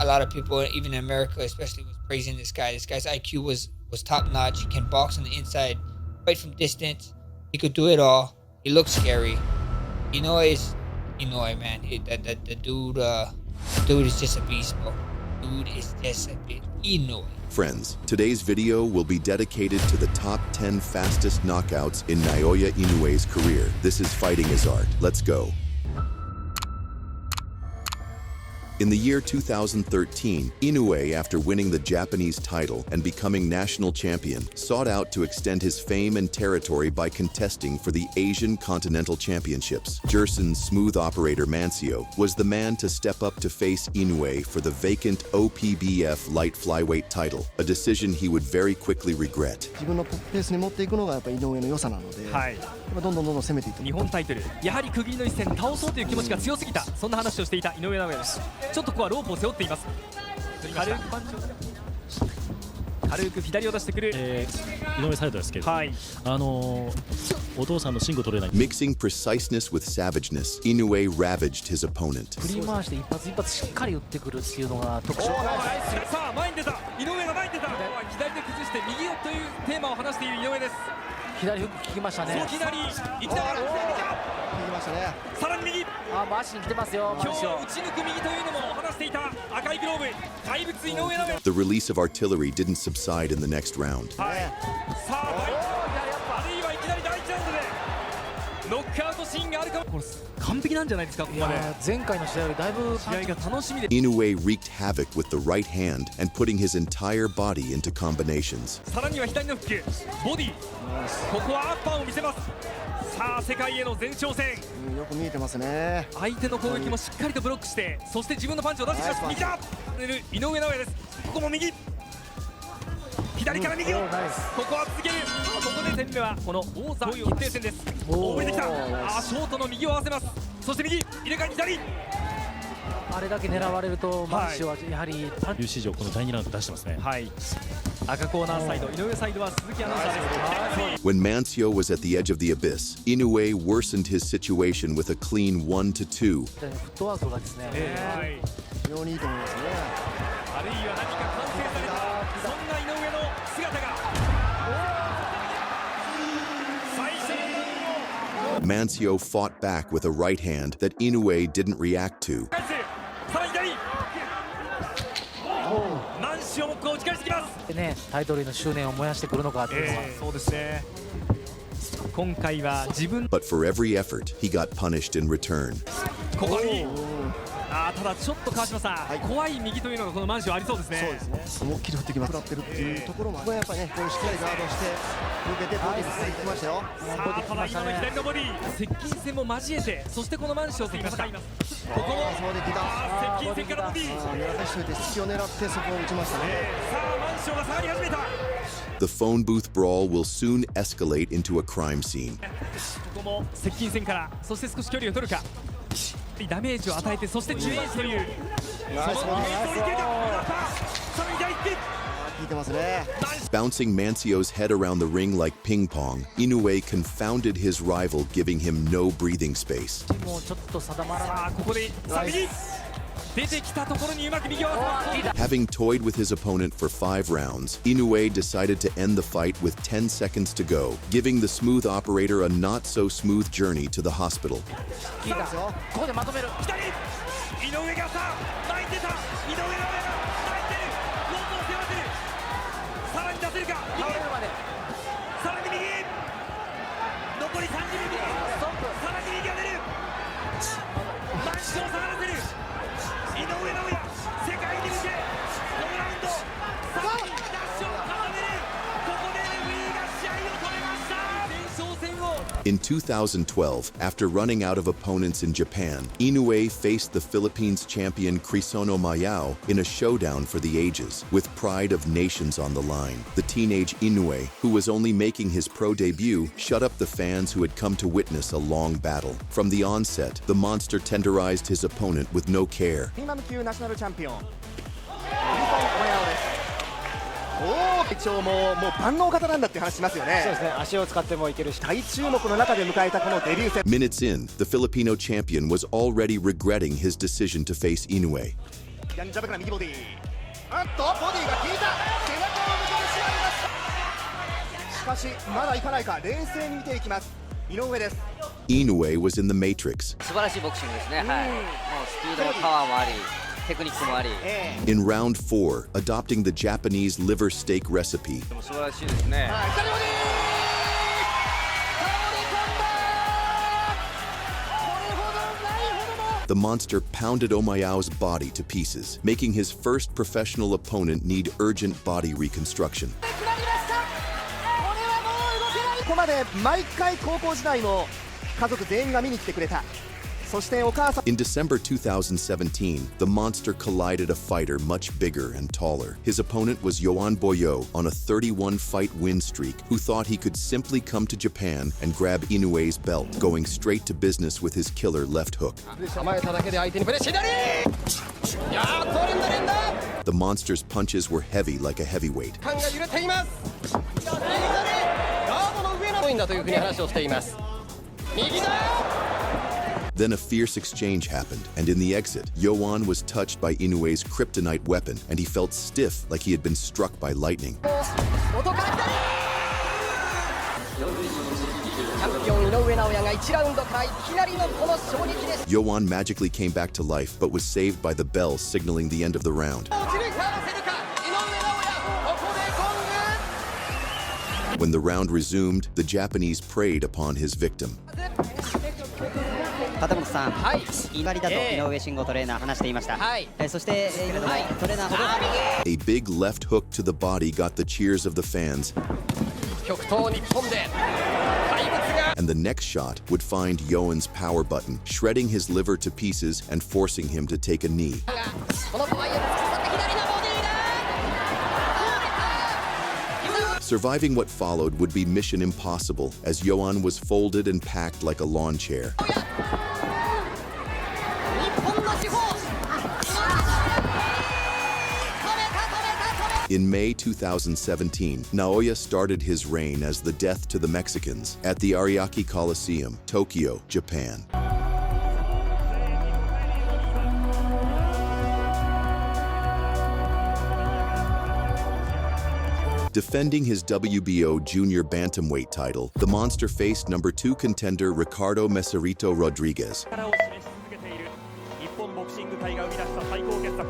lot of people, even in America especially, was praising this guy. This guy's IQ was top notch. He can box on the inside, fight from distance. He could do it all. He looks scary. Inoue is Inoue, man. The dude is just a beast, bro. Dude is just a beast. Inoue. Friends, today's video will be dedicated to the top 10 fastest knockouts in Naoya Inoue's career. This is Fighting His Art. Let's go. In the year 2013, Inoue, after winning the Japanese title and becoming national champion, sought out to extend his fame and territory by contesting for the Asian Continental Championships. Jerson's smooth operator Mancio was the man to step up to face Inoue for the vacant OPBF light flyweight title, a decision he would very quickly regret. 自分のペースに持っていくのがやっぱり井上の良さなので、どんどん攻めていって。日本タイトル、やはり区切りの一戦倒そうという気持ちが強すぎた、そんな話をしていた井上尚弥です。ちょっとここはロープを背負っています。軽くパンチを軽く左を出してくる、井上サイドですけど、お父さんのシング取れない。Mixing preciseness with savageness, Inoue ravaged his opponent. 振り回して一発一発しっかり打ってくるっていうのが特徴。さあ前に出た、井上が前に出た。左で崩して右をというテーマを話している井上です。左フック効きましたね。左行きながらさらに右。回しに来てますよ。今日は打ち抜く右というのも話していた赤いグローブ。怪物井上尚弥。The release of artillery didn't subside in the next round. さああるいはいきなり第1ラウンドでノックアウトシーンがあるかも。これ完璧なんじゃないですか。ここまで前回の試合よりだいぶ試合が楽しみで。Inoue wreaked havoc with the right hand and putting his entire body into combinations. さらには左のフック、ボディ。ここはアッパーを見せます。さあ世界への前哨戦。よく見えてますね。相手の攻撃もしっかりとブロックして、そして自分のパンチを出してきます。右だ。井上尚弥です。ここも右。左から右を。ここは続ける。ここで戦目はこの王座決定戦です。降りてきた。ショートの右を合わせます。そして右入れ替え左。あれだけ狙われるとマンシはやはりパンチ史上この第2ラウンド出してますね。はい。赤コーナーサイド、井上サイドは鈴木アナウンサーです。When Mancio was at the edge of the abyss, Inoue worsened his situation with a clean 1-2. フットワークがですね。非常にいいと思いますね。あるいは何か完成されたそんな井上の姿が。Mancio fought back with a right hand that Inoue didn't react to. でね、タイトルへの執念を燃やしてくるのかっていうのは、そうですね。今回は自分。But for every effort, he got punished in return. ここに。ただちょっと川島さん、怖い右というのがこのマンションありそうですね。そうですね。思いっきり振ってきます。食らってるっていうところも、ここはやっぱりね、こうしっかりガードして抜けてボディ振っていきましたよ。ただ今の左のボディ、接近戦も交えて、そしてこのマンションを戦いました。ここも接近戦からボディ。狙いしといて隙を狙ってそこを打ちましたね。さあマンションが下がり始めた。The phone booth brawl will soon escalate into a crime scene. ここも接近戦から、そして少し距離を取るか。ダメージを与えて、そしてチュエージという。そのイメージをいけるか。さらに第1球。効いてますね。Bouncing Mancio's head around the ring like ping pong, Inoue confounded his rival, giving him no breathing space. もうちょっと定まらない。ここで右。出てきたところにうまく右を合わせます。Having toyed with his opponent for 5 rounds, Inoue decided to end the fight with 10 seconds to go, giving the smooth operator a not-so-smooth journey to the hospital. ここでまとめる。左。井上がさあ前に出た。井上尚弥が前に出る。ロープを背負わせる。さらに出せるか。倒れるまで。さらに右。残り30秒。さらに右が出る。マンションを下がらせる。井上尚弥、世界に向け、このラウンド、さらにダッシュを重ねる。ここでレフェリーが試合を止めました。前哨戦を。In 2012, after running out of opponents in Japan, Inoue faced the Philippines champion Crisono Mayao in a showdown for the ages, with pride of nations on the line. The teenage Inoue, who was only making his pro debut, shut up the fans who had come to witness a long battle. From the onset, the monster tenderized his opponent with no care. ピンマム級ナショナルチャンピオン、クリソン・マヤオです。一応もう万能型なんだって話しますよね。そうですね。足を使ってもいけるし、大注目の中で迎えたこのデビュー戦。Minutes in, the Filipino champion was already regretting his decision to face Inoue. ヤンジャブから右ボディ、ボディが効いた、背中を向けてしまいました。しかしまだいかないか、冷静に見ていきます。井上です。 Inoue was in the Matrix. 素晴らしいボクシングですね。はい。もうスピードもパワーもあり、テクニックもあり。In round 4, adopting the Japanese liver steak recipe, でも素晴らしいですね。はい、左ボディ、the monster pounded Omayao's body to pieces, making his first professional opponent need urgent body reconstruction. ここまで毎回高校時代も家族全員が見に来てくれた。そしてお母さん In December 2017, the monster collided a fighter much bigger and taller. His opponent was Yoan Boyo on a 31-fight win streak, who thought he could simply come to Japan and grab Inoue's belt, going straight to business with his killer left hook. 構えただけで相手にプレッシャー、左、いやー、これ連打、 The monster's punches were heavy like a heavyweight. 感が揺れています。ガードの上のポイントだというふうに話をしています。右だ。 Then a fierce exchange happened, and in the exit, Yoan was touched by Inoue's kryptonite weapon, and he felt stiff like he had been struck by lightning. 元から左。チャンピオン井上尚弥が1ラウンドからいきなりのこの衝撃です。 Yoan magically came back to life, but was saved by the bell signaling the end of the round. When the round resumed, the Japanese preyed upon his victim. 片本さん、はい、イバリだと井上慎吾トレーナー話していました。はい。そして、トレーナーほど A big left hook to the body got the cheers of the fans. 極東日本で怪物が And the next shot would find Yoan's power button, shredding his liver to pieces and forcing him to take a knee. この場合を突き刺って左のボディだ。 Surviving what followed would be mission impossible, as Yoan was folded and packed like a lawn chair. In May 2017, Naoya started his reign as the Death to the Mexicans at the Ariake Coliseum, Tokyo, Japan. Defending his WBO junior bantamweight title, the monster faced number 2 contender Ricardo Meserito Rodriguez. 力を示し続けている日本ボクシング界が生み出した最高傑作、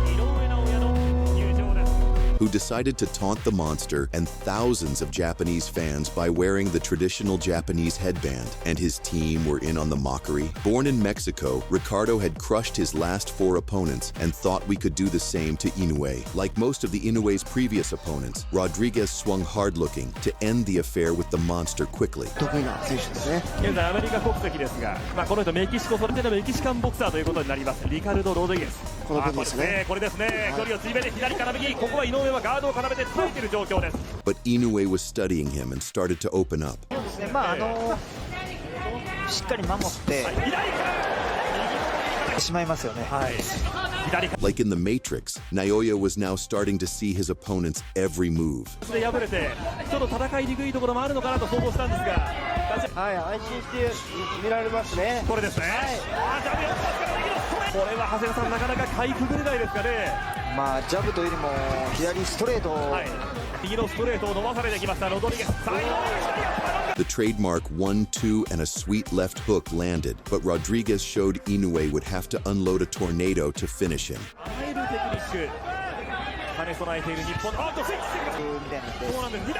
井上尚弥の入場です。 Who decided to taunt the monster and thousands of Japanese fans by wearing the traditional Japanese headband, and his team were in on the mockery. Born in Mexico, Ricardo had crushed his last 4 opponents and thought we could do the same to Inoue. Like most of the Inoue's previous opponents, Rodriguez swung hard-looking to end the affair with the monster quickly. 得意な選手ですね。現在アメリカ国籍ですが、この人メキシコそれでのメキシカンボクサーということになります。リカルド・ロドリゲス。この部分ですね。これですね。距離を縮めて左から右、ここは井上はガードを絡めて耐えている状況です。 But Inoue was studying him and started to open up. しっかり守ってしまいますよね。はい。 Like in the Matrix, Naoya was now starting to see his opponent's every move. で敗れてちょっと戦いにくいところもあるのかなと想像したんですが、はい、安心して見られますね。これですね。これは長谷川さんなかなかかいくぐれないですかね。まあジャブというよりも左ストレートを、はい、右のストレートを伸ばされてきましたロドリゲス。 The trademark 1-2 and a sweet left hook landed, but Rodriguez showed Inoue would have to unload a tornado to finish him. あらゆるテクニック兼ね備えている日本。あっとスイッチしてきます。そうなんです。左。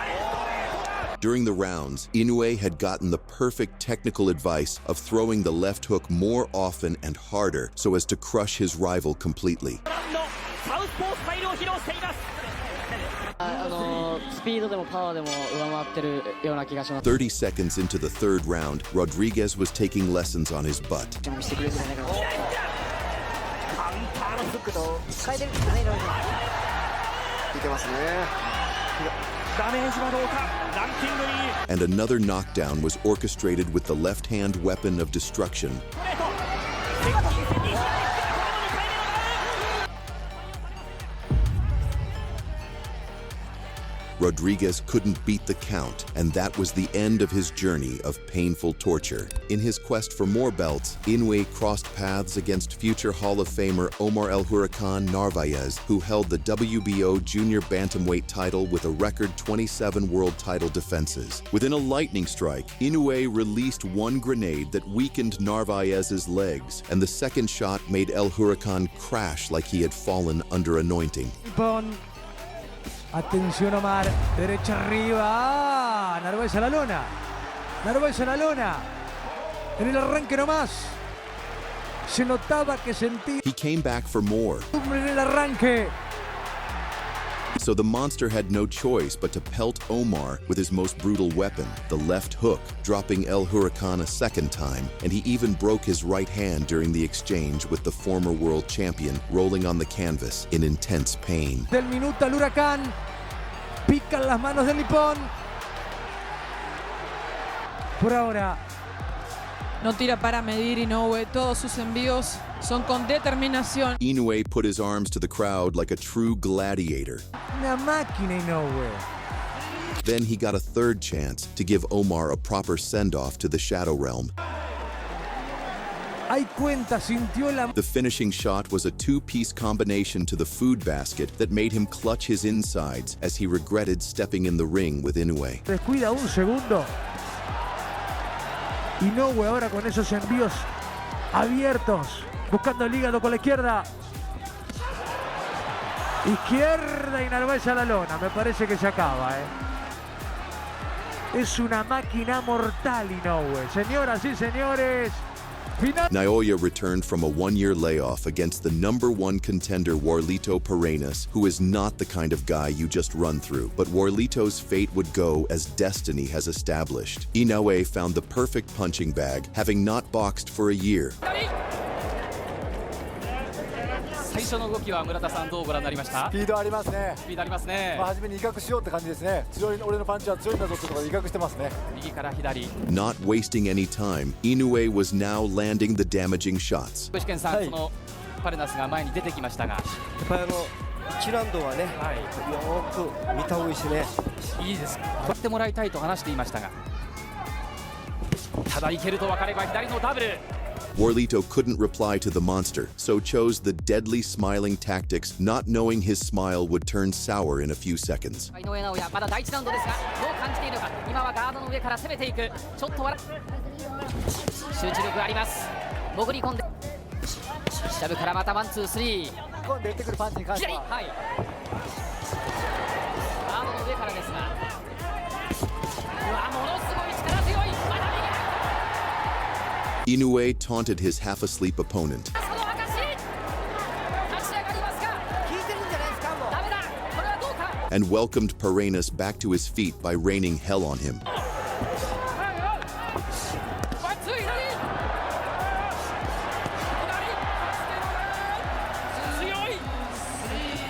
During the rounds, Inoue had gotten the perfect technical advice of throwing the left hook more often and harder so as to crush his rival completely. サウスポースタイルを披露しています。スピードでもパワーでも上回ってるような気がします。 30 seconds into the third round, Rodriguez was taking lessons on his butt. 準備してくれるんじゃないかな。カウンターのフックと使えてるんですね、いろいろ。見てますね。ダメージはどうか。ランキングに And another knockdown was orchestrated with the left-hand weapon of destruction. Rodriguez couldn't beat the count, and that was the end of his journey of painful torture. In his quest for more belts, Inoue crossed paths against future Hall of Famer Omar El Huracan Narvaez, who held the WBO junior bantamweight title with a record 27 world title defenses. Within a lightning strike, Inoue released one grenade that weakened Narvaez's legs, and the second shot made El Huracan crash like he had fallen under anointing. Atención Omar, derecha arriba. Ah, Narvaez a la lona. Narvaez a la lona. En el arranque nomás. Se notaba que sentía. He came back for more. En el arranque. So the monster had no choice but to pelt Omar with his most brutal weapon, the left hook, dropping El Huracan a second time, and he even broke his right hand during the exchange with the former world champion, rolling on the canvas in intense pain. Del minuto al Huracán, pican las manos del nipón. Por ahora. No tira para medir Inoue, todos sus envíos son con determinación. Inoue put his arms to the crowd like a true gladiator. Una máquina Inoue. Then he got a third chance to give Omar a proper send-off to the Shadow Realm. Hay cuenta, sintió la... The finishing shot was a two-piece combination to the food basket that made him clutch his insides as he regretted stepping in the ring with Inoue. Descuida un segundo. Inoue ahora con esos envíos abiertos, buscando el hígado con la izquierda. Izquierda y Narvaez a la lona. Me parece que se acaba, Es una máquina mortal Inoue. Señoras y señores. Final. Naoya returned from a one-year layoff against the #1 contender Warlito Parenas, who is not the kind of guy you just run through, but Warlito's fate would go as destiny has established. Inoue found the perfect punching bag, having not boxed for a year. 最初の動きは村田さんどうご覧になりました？スピードありますね。スピードありますね。初めに威嚇しようって感じですね。強い俺のパンチは強いんだぞってところで威嚇してますね。右から左。Not wasting any time, Inoue was now landing the damaging shots. 具志堅さん、そのパレナスが前に出てきましたが、やっぱり1ラウンドはね、よく見た方がいいしね。いいです。取ってもらいたいと話していましたが、ただいけると分かれば左のダブル。Warlito couldn't reply to the monster, so chose the deadly smiling tactics, not knowing his smile would turn sour in a few seconds. 井上尚弥、まだ第1ラウンドですが、どう感じているのか。今はガードの上から攻めていく。ちょっと集中力があります。潜り込んで、シャブからまたワンツースリー。今度出てくるパンチに関しては、はい。ガードの上からですが、うわ、ものすごい力強い。まだ右。Inoue taunted his half-asleep opponent and welcomed Parenas back to his feet by raining hell on him.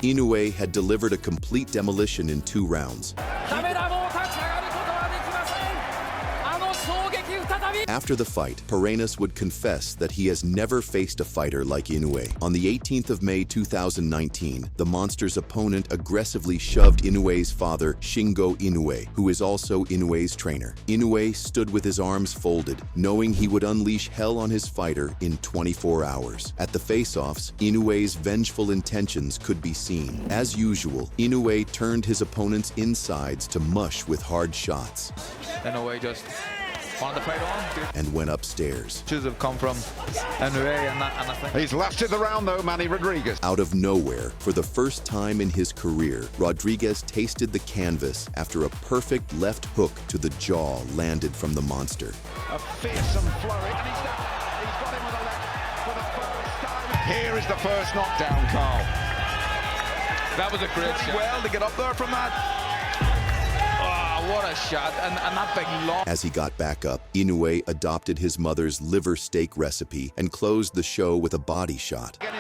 Inoue had delivered a complete demolition in 2 rounds. After the fight, Parenas would confess that he has never faced a fighter like Inoue. On the 18th of May 2019, the monster's opponent aggressively shoved Inoue's father, Shingo Inoue, who is also Inoue's trainer. Inoue stood with his arms folded, knowing he would unleash hell on his fighter in 24 hours. At the face-offs, Inoue's vengeful intentions could be seen. As usual, Inoue turned his opponent's insides to mush with hard shots. Inoue just wanted to fight on. And went upstairs. Have come from Inoue and I think he's lasted the round though, Manny Rodriguez. Out of nowhere, for the first time in his career, Rodriguez tasted the canvas after a perfect left hook to the jaw landed from the monster. A fearsome flurry, and he's got him with a left for the first time. Here is the first knockdown, Carl. that was a great shot. Well to get up there from that. What a shot, and that big long. As he got back up, Inoue adopted his mother's liver steak recipe and closed the show with a body shot. Here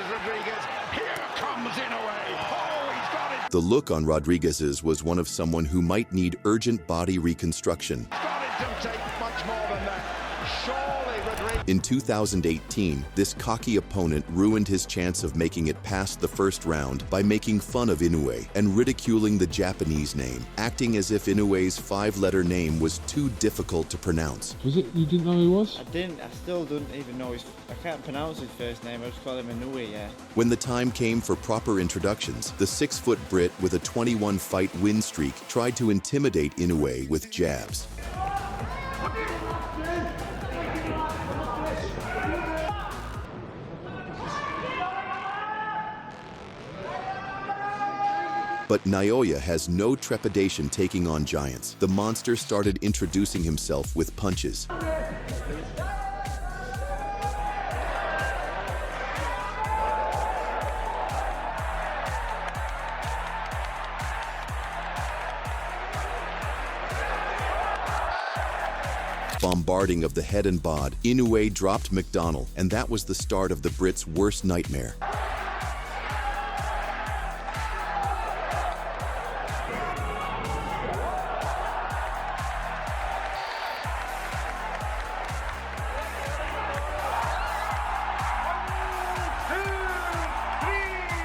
comes Inoue. Oh, he's got it. The look on Rodriguez's was one of someone who might need urgent body reconstruction. It don't take much more than that. Surely Rodriguez In 2018, this cocky opponent ruined his chance of making it past the first round by making fun of Inoue and ridiculing the Japanese name, acting as if Inoue's 5-letter name was too difficult to pronounce. Was it? You didn't know who he was? I didn't. I still don't even know I can't pronounce his first name. I just call him Inoue, yeah. When the time came for proper introductions, the 6-foot Brit with a 21-fight win streak tried to intimidate Inoue with jabs. But Naoya has no trepidation taking on giants. The monster started introducing himself with punches. Bombarding of the head and bod, Inoue dropped McDonald, and that was the start of the Brit's worst nightmare.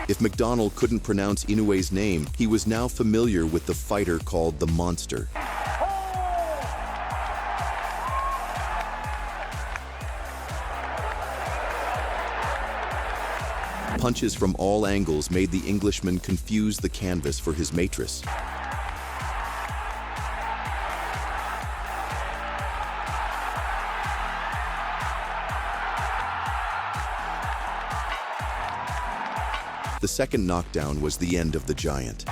If McDonald couldn't pronounce Inoue's name, he was now familiar with the fighter called the Monster. Punches from all angles made the Englishman confuse the canvas for his mattress. The second knockdown was the end of the giant.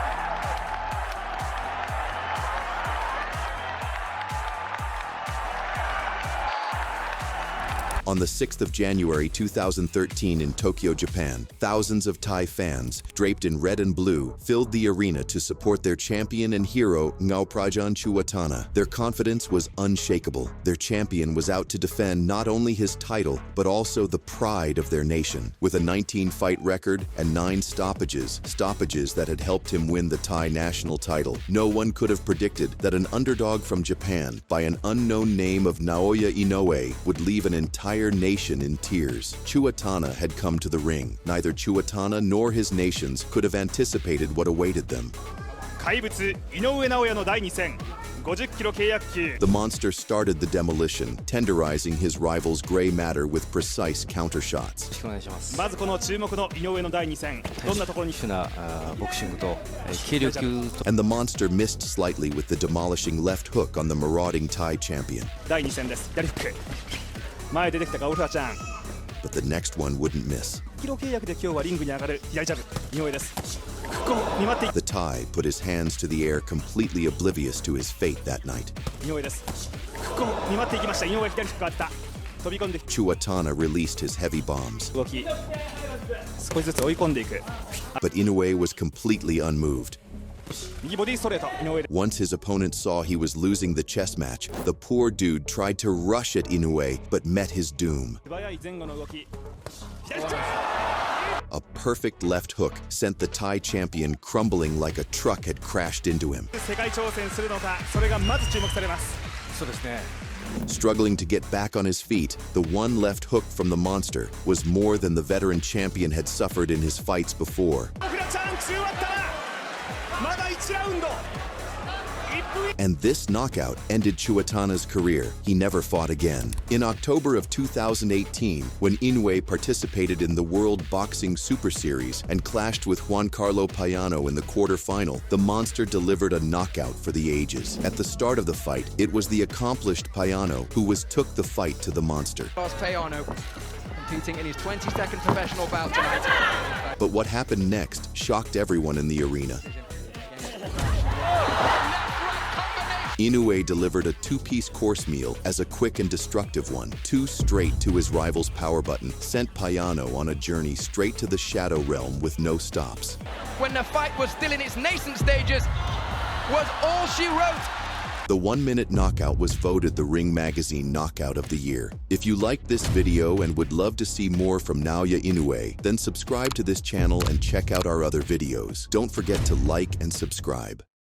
On the 6th of January 2013 in Tokyo, Japan, thousands of Thai fans, draped in red and blue, filled the arena to support their champion and hero, Ngauprajan Chuatana. Their confidence was unshakable. Their champion was out to defend not only his title, but also the pride of their nation. With a 19-fight record and 9 stoppages that had helped him win the Thai national title, no one could have predicted that an underdog from Japan, by an unknown name of Naoya Inoue, would leave an entire nation in tears. Chuatana had come to the ring. Neither Chuatana nor his nations could have anticipated what awaited them. The monster started the demolition, tenderizing his rival's gray matter with precise counter shots. And the monster missed slightly with the demolishing left hook on the marauding Thai champion. But the next one wouldn't miss. The Thai put his hands to the air, completely oblivious to his fate that night. Chuatana released his heavy bombs. But Inoue was completely unmoved. Once his opponent saw he was losing the chess match, the poor dude tried to rush at Inoue, but met his doom. A perfect left hook sent the Thai champion crumbling like a truck had crashed into him. Struggling to get back on his feet, the one left hook from the monster was more than the veteran champion had suffered in his fights before. And this knockout ended Chuatana's career. He never fought again. In October of 2018, when Inoue participated in the World Boxing Super Series and clashed with Juan Carlo Payano in the quarterfinal, the monster delivered a knockout for the ages. At the start of the fight, it was the accomplished Payano who took the fight to the monster. Payano competing in his 22nd professional bout tonight. But what happened next shocked everyone in the arena. Inoue delivered a 2-piece course meal as a quick and destructive one. 2 straight to his rival's power button sent Payano on a journey straight to the shadow realm with no stops. When the fight was still in its nascent stages, was all she wrote. The 1-minute knockout was voted the Ring Magazine Knockout of the Year. If you liked this video and would love to see more from Naoya Inoue, then subscribe to this channel and check out our other videos. Don't forget to like and subscribe.